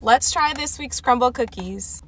Let's try this week's crumble cookies.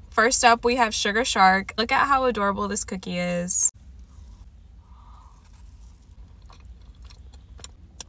First up, we have Sugar Shark. Look at how adorable this cookie is.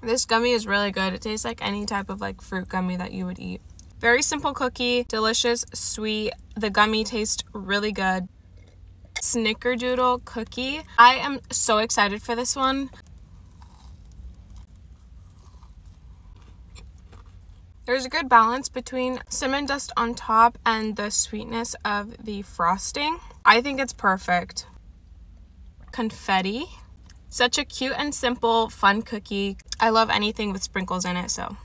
This gummy is really good. It tastes like any type of like fruit gummy that you would eat. Very simple cookie, delicious, sweet. The gummy tastes really good. Snickerdoodle cookie. I am so excited for this one. There's a good balance between cinnamon dust on top and the sweetness of the frosting. I think it's perfect. Confetti. Such a cute and simple, fun cookie. I love anything with sprinkles in it, so.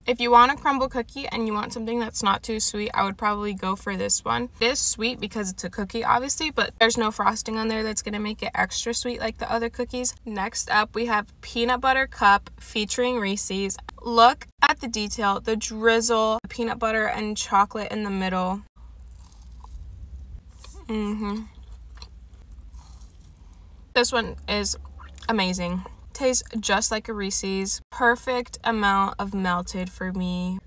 If you want a crumble cookie and you want something that's not too sweet, I would probably go for this one. It is sweet because it's a cookie, obviously, but there's no frosting on there that's going to make it extra sweet like the other cookies. Next up, we have Peanut Butter Cup featuring Reese's. Look at the detail, the drizzle, peanut butter and chocolate in the middle. This one is amazing. Tastes just like a Reese's. Perfect amount of melted for me.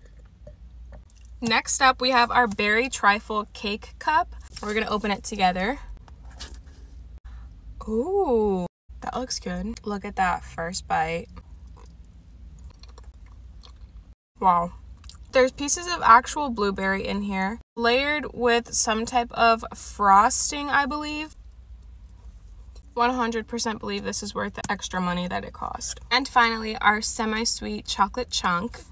Next up, we have our Berry Trifle Cake Cup. We're gonna open it together. Ooh, that looks good. Look at that first bite. Wow. There's pieces of actual blueberry in here, layered with some type of frosting, I believe. 100% believe this is worth the extra money that it cost. And finally, our semi-sweet chocolate chunk.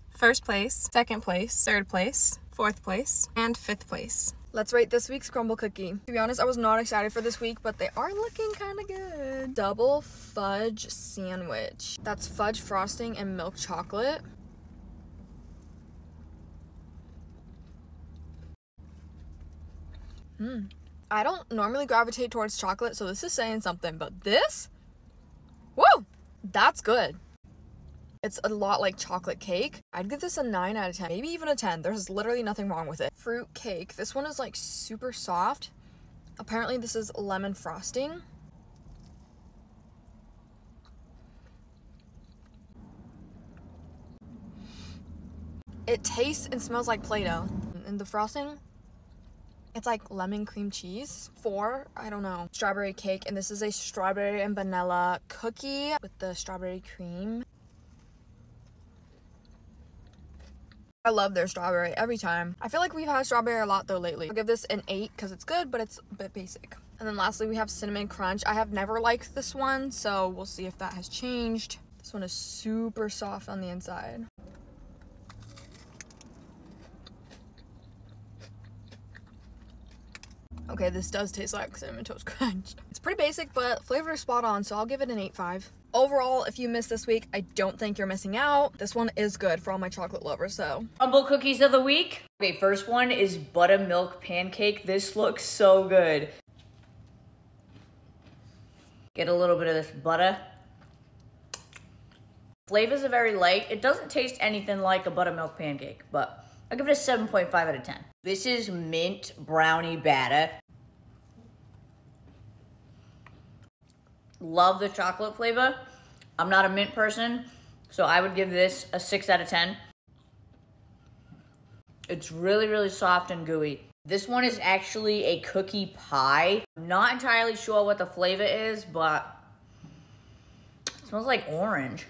First place, second place, third place, fourth place, and fifth place. Let's rate this week's crumble cookie. To be honest, I was not excited for this week, but they are looking kind of good. Double fudge sandwich. That's fudge frosting and milk chocolate. I don't normally gravitate towards chocolate, so this is saying something, but this, whoa, that's good. It's a lot like chocolate cake. I'd give this a 9 out of 10, maybe even a 10. There's literally nothing wrong with it. Fruit cake. This one is like super soft. Apparently this is lemon frosting. It tastes and smells like Play-Doh. And the frosting, it's like lemon cream cheese. I don't know, strawberry cake. And this is a strawberry and vanilla cookie with the strawberry cream. I love their strawberry every time. I feel like we've had strawberry a lot though lately. I'll give this an 8 because it's good, but it's a bit basic. And then lastly, we have cinnamon crunch. I have never liked this one, so we'll see if that has changed. This one is super soft on the inside. Okay, this does taste like Cinnamon Toast Crunch. It's pretty basic, but flavor is spot on, so I'll give it an 8.5. Overall, if you missed this week, I don't think you're missing out. This one is good for all my chocolate lovers, so. Crumble cookies of the week. Okay, first one is buttermilk pancake. This looks so good. Get a little bit of this butter. Flavors are very light. It doesn't taste anything like a buttermilk pancake, but I'll give it a 7.5 out of 10. This is mint brownie batter. Love the chocolate flavor. I'm not a mint person, so I would give this a 6 out of 10. It's really, really soft and gooey. This one is actually a cookie pie. I'm not entirely sure what the flavor is, but it smells like orange.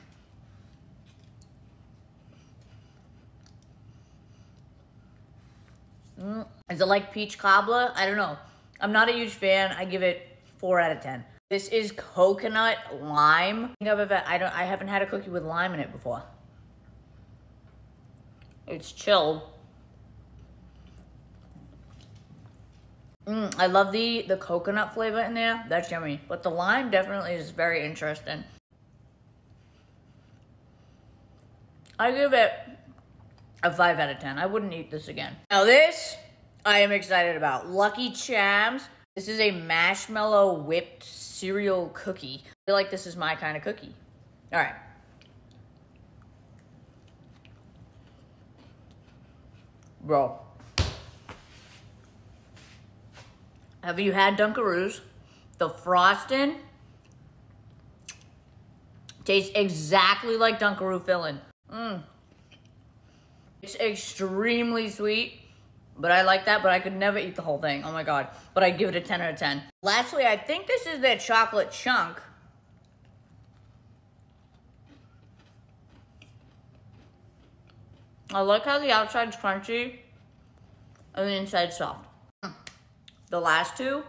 Is it like peach cobbler? I don't know. I'm not a huge fan. I give it 4 out of 10. This is coconut lime. I haven't had a cookie with lime in it before. It's chilled. I love the coconut flavor in there. That's yummy. But the lime definitely is very interesting. I give it a 5 out of 10. I wouldn't eat this again. Now this, I am excited about. Lucky Charms. This is a marshmallow whipped cereal cookie. I feel like this is my kind of cookie. All right. Bro. Have you had Dunkaroos? The frosting Tastes exactly like Dunkaroo filling. It's extremely sweet, but I like that, but I could never eat the whole thing. Oh my God. But I give it a 10 out of 10. Lastly, I think this is their chocolate chunk. I like how the outside's crunchy and the inside's soft. The last two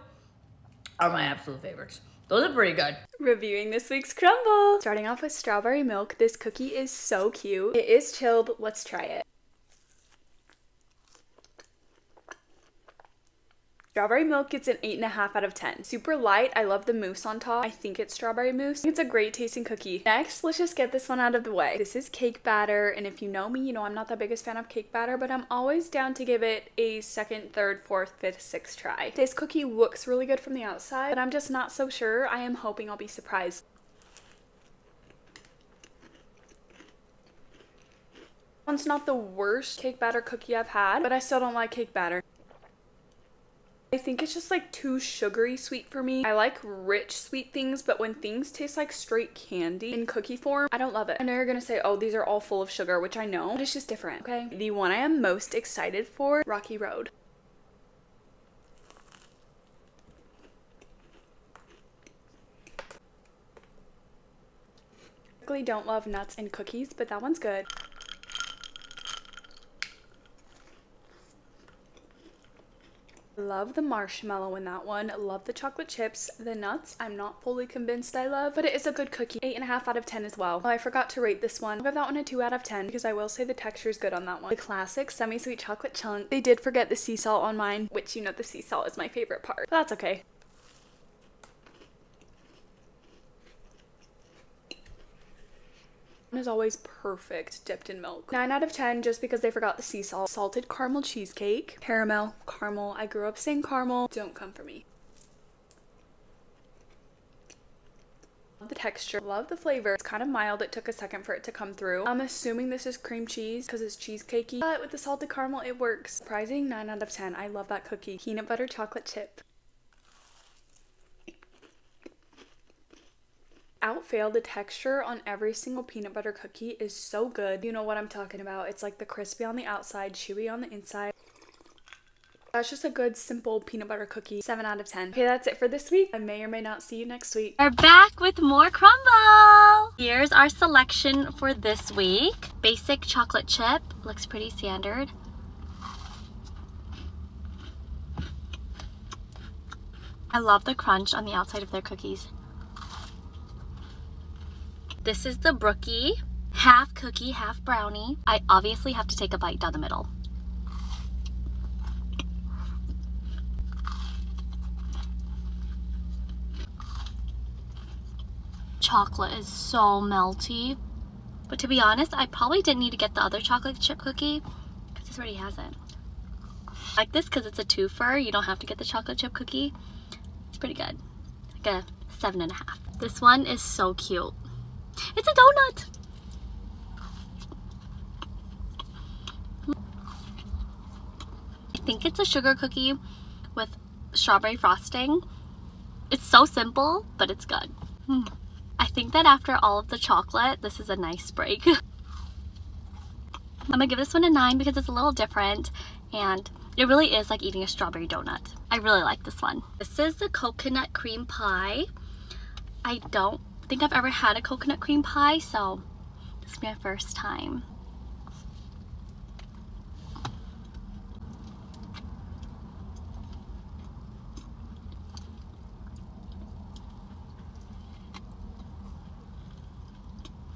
are my absolute favorites. Those are pretty good. Reviewing this week's crumble. Starting off with strawberry milk. This cookie is so cute. It is chilled. Let's try it. Strawberry milk gets an 8.5 out of 10. Super light. I love the mousse on top. I think it's strawberry mousse. It's a great tasting cookie. Next, let's just get this one out of the way. This is cake batter, and if you know me, you know I'm not the biggest fan of cake batter, but I'm always down to give it a second, third, fourth, fifth, sixth try. This cookie looks really good from the outside, but I'm just not so sure. I am hoping I'll be surprised. This one's not the worst cake batter cookie I've had, but I still don't like cake batter. I think it's just like too sugary sweet for me. I like rich sweet things, but when things taste like straight candy in cookie form, I don't love it. I know you're gonna say, oh, these are all full of sugar, which I know, but it's just different, okay? The one I am most excited for, Rocky Road. I typically don't love nuts in cookies, but that one's good. Love the marshmallow in that one. Love the chocolate chips. The nuts, I'm not fully convinced I love, but it is a good cookie. 8.5 out of 10 as well. Oh, I forgot to rate this one. I'll give that one a 2 out of 10 because I will say the texture is good on that one. The classic semi-sweet chocolate chunk. They did forget the sea salt on mine, which you know the sea salt is my favorite part, but that's okay. Is always perfect dipped in milk. 9 out of 10 just because they forgot the sea salt. Salted caramel cheesecake. Caramel, caramel. I grew up saying caramel. Don't come for me. Love the texture. Love the flavor. It's kind of mild. It took a second for it to come through. I'm assuming this is cream cheese because it's cheesecakey. But with the salted caramel, it works. Surprising 9 out of 10. I love that cookie. Peanut butter chocolate chip. Outfail, the texture on every single peanut butter cookie is so good. You know what I'm talking about. It's like the crispy on the outside, chewy on the inside. That's just a good, simple peanut butter cookie. 7 out of 10. Okay, that's it for this week. I may or may not see you next week. We're back with more crumble. Here's our selection for this week. Basic chocolate chip. Looks pretty standard. I love the crunch on the outside of their cookies. This is the Brookie, half cookie, half brownie. I obviously have to take a bite down the middle. Chocolate is so melty. But to be honest, I probably didn't need to get the other chocolate chip cookie because this already has it. I like this because it's a twofer. You don't have to get the chocolate chip cookie. It's pretty good. Like a 7.5. This one is so cute. It's a donut. I think it's a sugar cookie with strawberry frosting. It's so simple, but it's good. I think that after all of the chocolate, this is a nice break. I'm gonna give this one a 9 because it's a little different and it really is like eating a strawberry donut. I really like this one. This is the coconut cream pie. I don't think I've ever had a coconut cream pie, so this is my first time.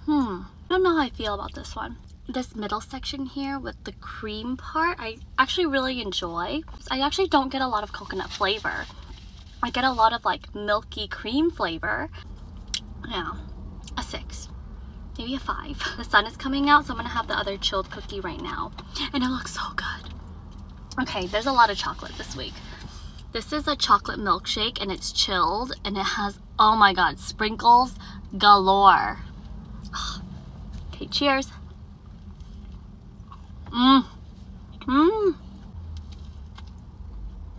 I don't know how I feel about this one. This middle section here with the cream part, I actually really enjoy. I actually don't get a lot of coconut flavor. I get a lot of like milky cream flavor. Yeah, a 6, maybe a 5. The sun is coming out, so I'm gonna have the other chilled cookie right now. And it looks so good. Okay, there's a lot of chocolate this week. This is a chocolate milkshake and it's chilled and it has, oh my god, sprinkles galore. Okay, cheers.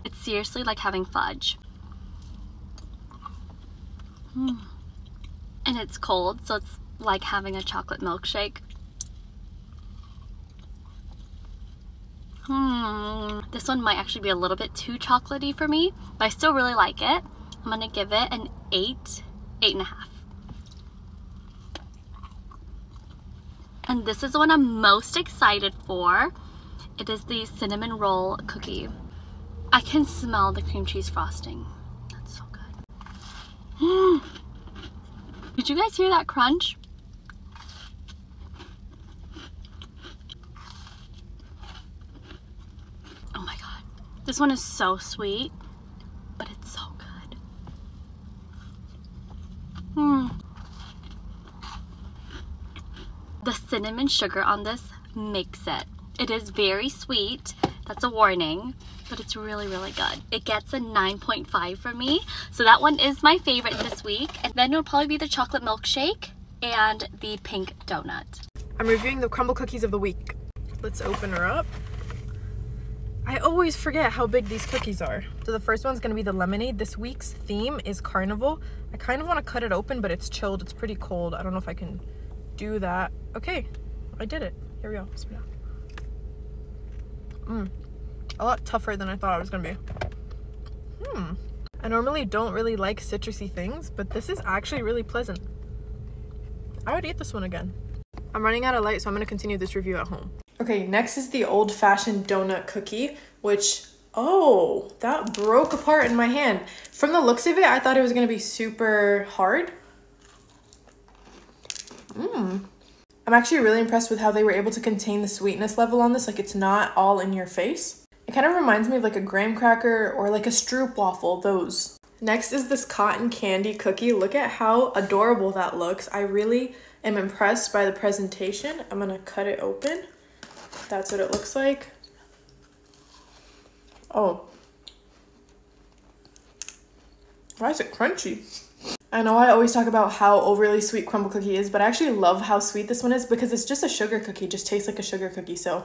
It's seriously like having fudge. And it's cold, so it's like having a chocolate milkshake. This one might actually be a little bit too chocolatey for me, but I still really like it. I'm gonna give it an 8.5. And this is the one I'm most excited for. It is the cinnamon roll cookie. I can smell the cream cheese frosting. That's so good. Did you guys hear that crunch? Oh my god. This one is so sweet, but it's so good. The cinnamon sugar on this makes it. It is very sweet. That's a warning, but it's really, really good. It gets a 9.5 for me. So that one is my favorite this week. And then it'll probably be the chocolate milkshake and the pink donut. I'm reviewing the crumble cookies of the week. Let's open her up. I always forget how big these cookies are. So the first one's gonna be the lemonade. This week's theme is carnival. I kind of want to cut it open, but it's chilled. It's pretty cold. I don't know if I can do that. Okay, I did it. Here we go. A lot tougher than I thought it was gonna be. I normally don't really like citrusy things, but this is actually really pleasant. I would eat this one again. I'm running out of light, so I'm gonna continue this review at home. Okay, next is the old-fashioned donut cookie, which, oh, that broke apart in my hand. From the looks of it, I thought it was gonna be super hard. I'm actually really impressed with how they were able to contain the sweetness level on this. Like, it's not all in your face. It kind of reminds me of like a graham cracker or like a stroopwafel, those. Next is this cotton candy cookie. Look at how adorable that looks. I really am impressed by the presentation. I'm gonna cut it open. That's what it looks like. Oh. Why is it crunchy? I know I always talk about how overly sweet crumble cookie is, but I actually love how sweet this one is because it's just a sugar cookie. It just tastes like a sugar cookie, so.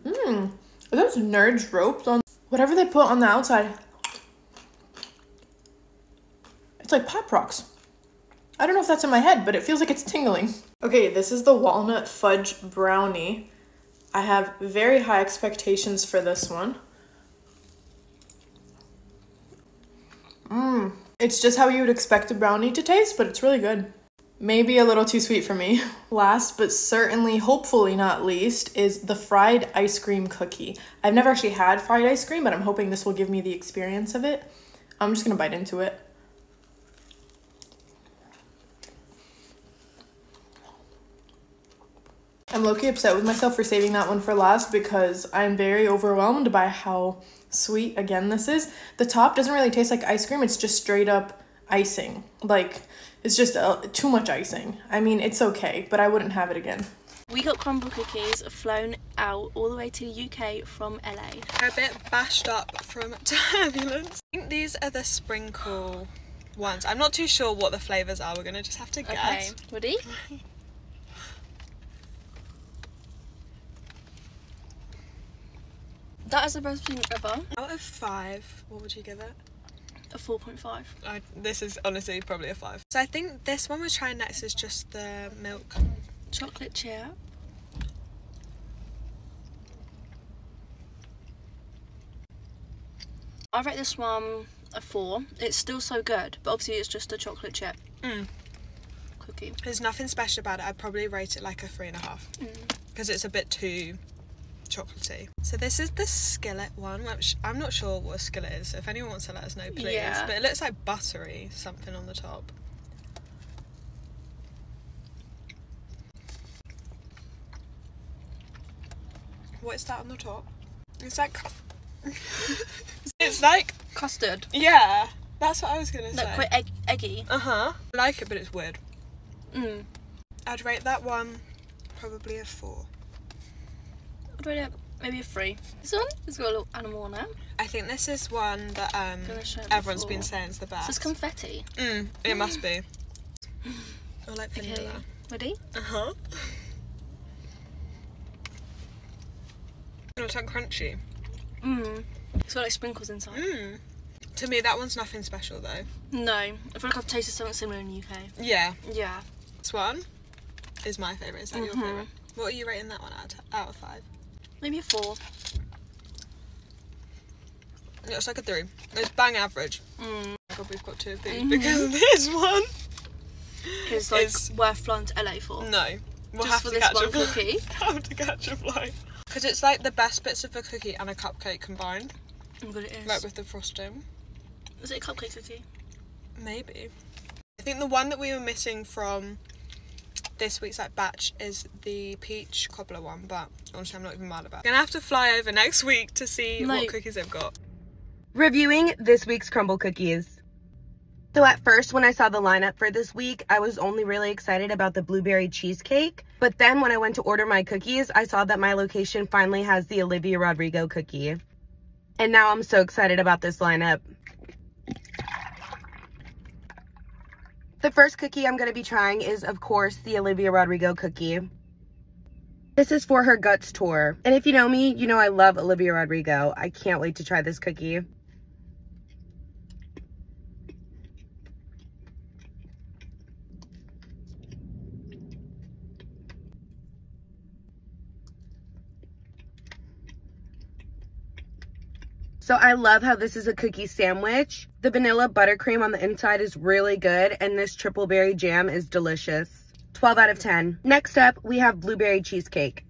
Are those Nerds ropes on? Whatever they put on the outside. It's like Pop Rocks. I don't know if that's in my head, but it feels like it's tingling. Okay, this is the walnut fudge brownie. I have very high expectations for this one. It's just how you would expect a brownie to taste, but it's really good. Maybe a little too sweet for me. Last, but certainly, hopefully not least, is the fried ice cream cookie. I've never actually had fried ice cream, but I'm hoping this will give me the experience of it. I'm just gonna bite into it. I'm low-key upset with myself for saving that one for last because I'm very overwhelmed by how sweet, again, this is. The top doesn't really taste like ice cream. It's just straight up icing. Like, it's just too much icing. I mean, it's okay, but I wouldn't have it again. We got crumble cookies flown out all the way to the UK from LA. They're a bit bashed up from turbulence. I think these are the sprinkle ones. I'm not too sure what the flavours are. We're going to just have to guess. Okay, ready? That is the best thing ever. Out of 5, what would you give it? A 4.5. This is honestly probably a 5. So I think this one we're trying next is just the milk Chocolate chip. I rate this one a 4. It's still so good, but obviously it's just a chocolate chip cookie. There's nothing special about it. I'd probably rate it like a 3.5 because it's a bit too chocolatey. So this is the skillet one, which I'm not sure what a skillet is. So if anyone wants to let us know, please. Yeah. But it looks like buttery something on the top. What is that on the top? It's like it's like Custard. yeah, that's what I was gonna say. Like quite eggy. I like it, but it's weird. Mm. I'd rate that one probably a 4. I'd rate it maybe a 3. This one has got a little animal on it. I think this is one that Gonna show it everyone's before. been saying is the best. This is confetti. It must be. Or like Okay, vanilla. ready? Oh, it's like crunchy. It's got like sprinkles inside. To To me, that one's nothing special though. No, I feel like I've tasted something similar in the UK. Yeah. Yeah. This one is my favourite. Is that your favourite? What are you rating that one out of 5? Maybe a 4. Yeah, it's like a 3. It's bang average. Mm. God, we've got 2 of these because this one It's like worth flying to LA for. No. We'll Just have for to this catch one a flight. cookie. How to catch a flight. Because it's like the best bits of a cookie and a cupcake combined. Oh my god, it is. Like with the frosting. Is it a cupcake cookie? Maybe. I think the one that we were missing from this week's like batch is the peach cobbler one, but honestly I'm not even mad about it. Gonna have to fly over next week to see what cookies they've got. Reviewing this week's crumble cookies. So at first when I saw the lineup for this week, I was only really excited about the blueberry cheesecake. But then when I went to order my cookies, I saw that my location finally has the Olivia Rodrigo cookie. And now I'm so excited about this lineup. The first cookie I'm going to be trying is, of course, the Olivia Rodrigo cookie. This is for her Guts tour. And if you know me, you know I love Olivia Rodrigo. I can't wait to try this cookie. So I love how this is a cookie sandwich. The vanilla buttercream on the inside is really good, and this triple berry jam is delicious. 12 out of 10. Next up, we have blueberry cheesecake.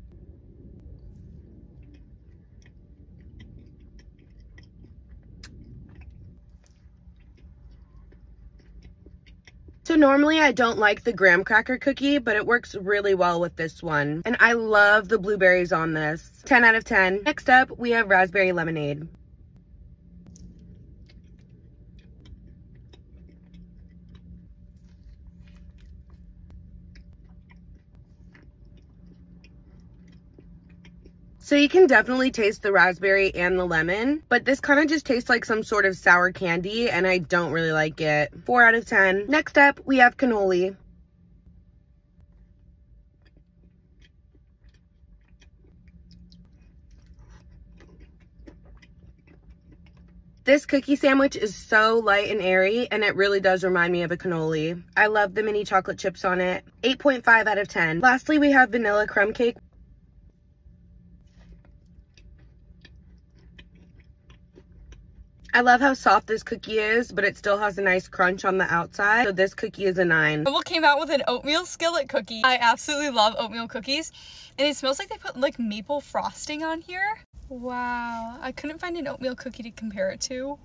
So normally I don't like the graham cracker cookie, but it works really well with this one. And I love the blueberries on this. 10 out of 10. Next up, we have raspberry lemonade. So you can definitely taste the raspberry and the lemon, but this kind of just tastes like some sort of sour candy, and I don't really like it. 4 out of 10. Next up, we have cannoli. This cookie sandwich is so light and airy, and it really does remind me of a cannoli. I love the mini chocolate chips on it. 8.5 out of 10. Lastly, we have vanilla crumb cake. I love how soft this cookie is, but it still has a nice crunch on the outside. So this cookie is a 9. Crumble came out with an oatmeal skillet cookie. I absolutely love oatmeal cookies. And it smells like they put like maple frosting on here. Wow. I couldn't find an oatmeal cookie to compare it to.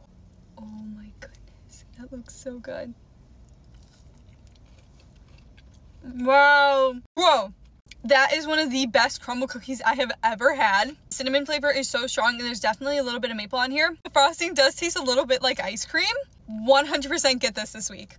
Oh my goodness. That looks so good. Wow. Whoa. That is one of the best crumble cookies I have ever had. Cinnamon flavor is so strong, and there's definitely a little bit of maple on here. The frosting does taste a little bit like ice cream. 100% get this week.